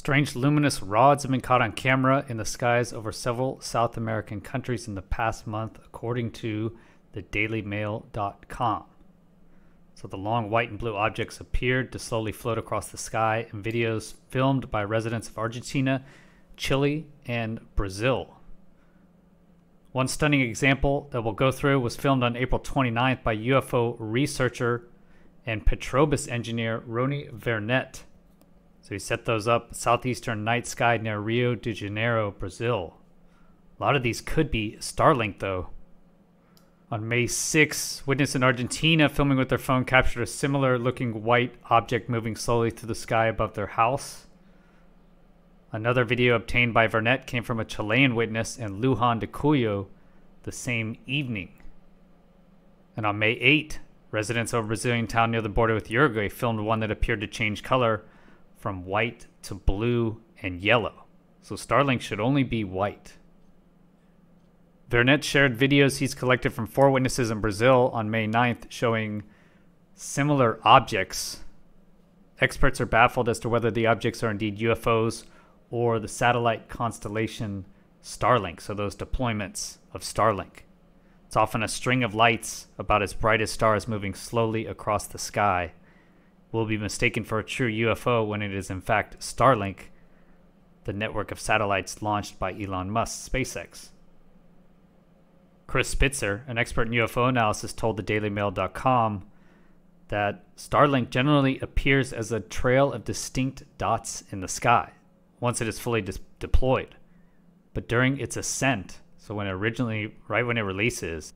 Strange luminous rods have been caught on camera in the skies over several South American countries in the past month, according to the dailymail.com. So the long white and blue objects appeared to slowly float across the sky in videos filmed by residents of Argentina, Chile, and Brazil. One stunning example that we'll go through was filmed on April 29th by UFO researcher and Petrobras engineer Rony Vernet. So he set those up southeastern night sky near Rio de Janeiro, Brazil. A lot of these could be Starlink, though. On May 6, witness in Argentina filming with their phone captured a similar-looking white object moving slowly through the sky above their house. Another video obtained by Vernet came from a Chilean witness in Luján de Cuyo the same evening. And on May 8, residents of a Brazilian town near the border with Uruguay filmed one that appeared to change color from white to blue and yellow. So Starlink should only be white. Vernet shared videos he's collected from 4 witnesses in Brazil on May 9th showing similar objects. Experts are baffled as to whether the objects are indeed UFOs or the satellite constellation Starlink, so those deployments of Starlink. It's often a string of lights about as bright as stars moving slowly across the sky. Will be mistaken for a true UFO when it is in fact Starlink, the network of satellites launched by Elon Musk's SpaceX. Chris Spitzer, an expert in UFO analysis, told the dailymail.com that Starlink generally appears as a trail of distinct dots in the sky once it is fully deployed. But during its ascent, so right when it releases,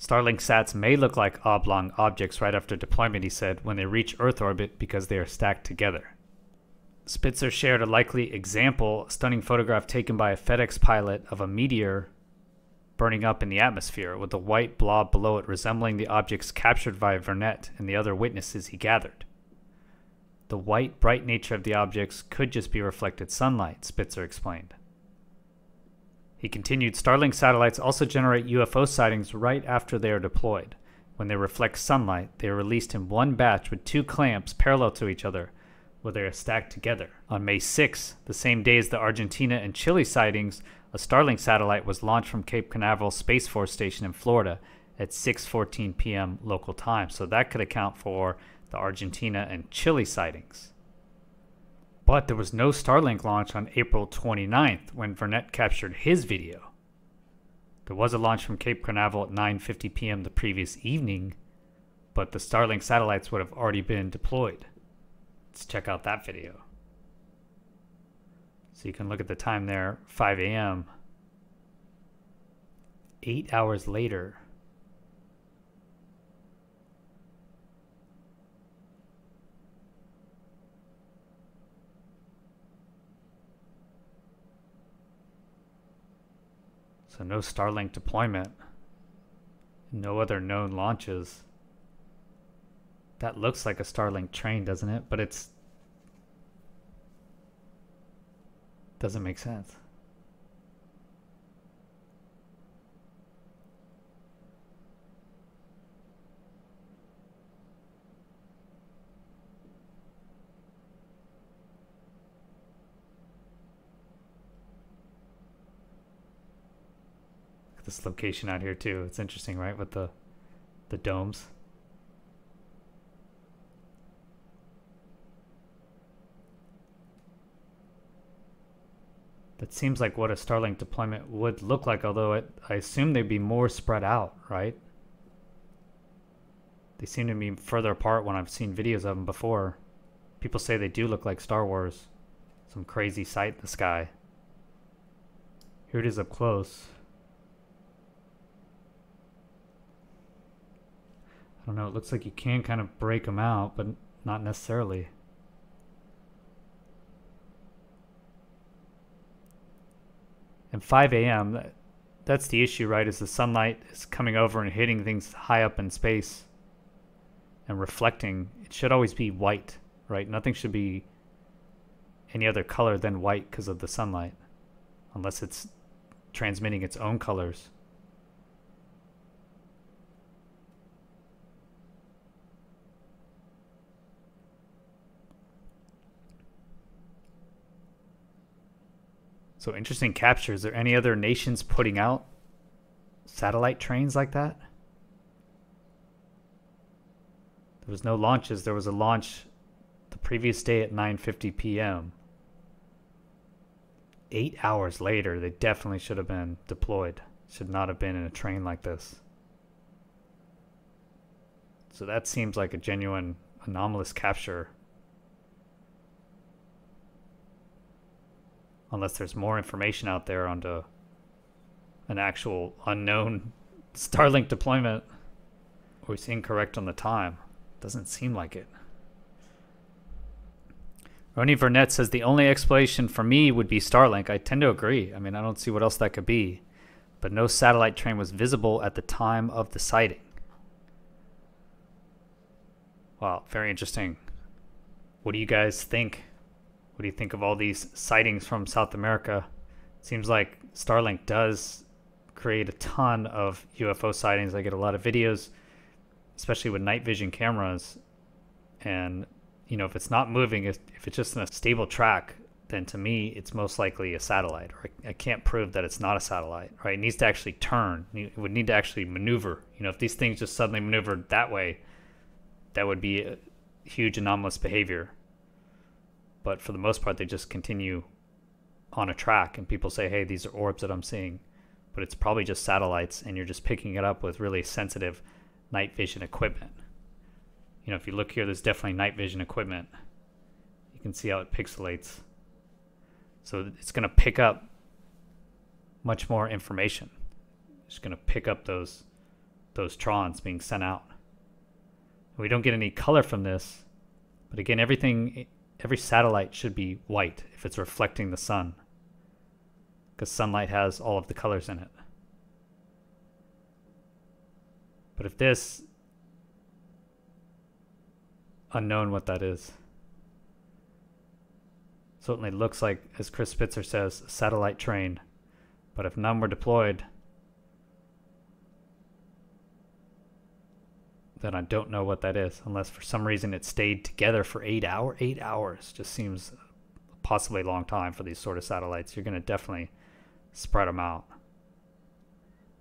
Starlink sats may look like oblong objects right after deployment, he said, when they reach Earth orbit because they are stacked together. Spitzer shared a likely example, a stunning photograph taken by a FedEx pilot of a meteor burning up in the atmosphere, with a white blob below it resembling the objects captured by Vernet and the other witnesses he gathered. The white, bright nature of the objects could just be reflected sunlight, Spitzer explained. He continued, Starlink satellites also generate UFO sightings right after they are deployed. When they reflect sunlight, they are released in one batch with 2 clamps parallel to each other, where they are stacked together. On May 6, the same day as the Argentina and Chile sightings, a Starlink satellite was launched from Cape Canaveral Space Force Station in Florida at 6:14 p.m. local time. So that could account for the Argentina and Chile sightings. But there was no Starlink launch on April 29th when Vernet captured his video. There was a launch from Cape Canaveral at 9:50 p.m. the previous evening, but the Starlink satellites would have already been deployed. Let's check out that video. So you can look at the time there, 5 a.m. 8 hours later. So no Starlink deployment. No other known launches. That looks like a Starlink train, doesn't it? But it's doesn't make sense. Look at this location out here too. It's interesting, right? With the domes. That seems like what a Starlink deployment would look like, although I assume they'd be more spread out, right? They seem to be further apart when I've seen videos of them before. People say they do look like Star Wars. Some crazy sight in the sky. Here it is up close. I don't know, it looks like you can kind of break them out, but not necessarily. And 5 a.m., that's the issue, right? Is the sunlight is coming over and hitting things high up in space and reflecting. It should always be white, right? Nothing should be any other color than white because of the sunlight, unless it's transmitting its own colors. So interesting capture. Is there any other nations putting out satellite trains like that? There was no launches. There was a launch the previous day at 9:50 p.m. 8 hours later, they definitely should have been deployed. Should not have been in a train like this. So that seems like a genuine anomalous capture. Unless there's more information out there onto an actual unknown Starlink deployment. Or it's incorrect on the time. Doesn't seem like it. Ronnie Burnett says the only explanation for me would be Starlink. I tend to agree. I mean, I don't see what else that could be. But no satellite train was visible at the time of the sighting. Wow, very interesting. What do you guys think? What do you think of all these sightings from South America? It seems like Starlink does create a ton of UFO sightings. I get a lot of videos, especially with night vision cameras. And, you know, if it's not moving, if it's just in a stable track, then to me, it's most likely a satellite. Or I can't prove that it's not a satellite, right? It needs to actually turn. It would need to actually maneuver. You know, if these things just suddenly maneuvered that way, that would be a huge anomalous behavior. But for the most part, they just continue on a track, and people say, hey, these are orbs that I'm seeing. But it's probably just satellites, and you're just picking it up with really sensitive night vision equipment. You know, if you look here, there's definitely night vision equipment. You can see how it pixelates. So it's going to pick up much more information. It's going to pick up those trons being sent out. We don't get any color from this, but again, every satellite should be white if it's reflecting the sun, because sunlight has all of the colors in it. But if this, unknown what that is. Certainly looks like, as Chris Spitzer says, a satellite train. But if none were deployed, then I don't know what that is, unless for some reason it stayed together for 8 hours. 8 hours just seems possibly a long time for these sort of satellites. You're going to definitely spread them out.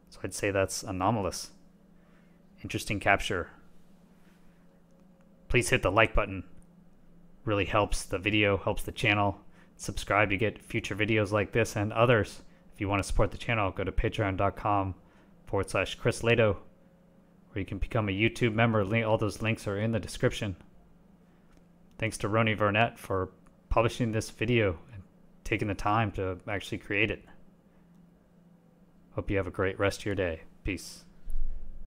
So I'd say that's anomalous. Interesting capture. Please hit the like button. Really helps the video, helps the channel. Subscribe to get future videos like this and others. If you want to support the channel, go to patreon.com/Chris Lehto, or you can become a YouTube member. All those links are in the description. Thanks to Ronnie Burnett for publishing this video and taking the time to actually create it. Hope you have a great rest of your day. Peace.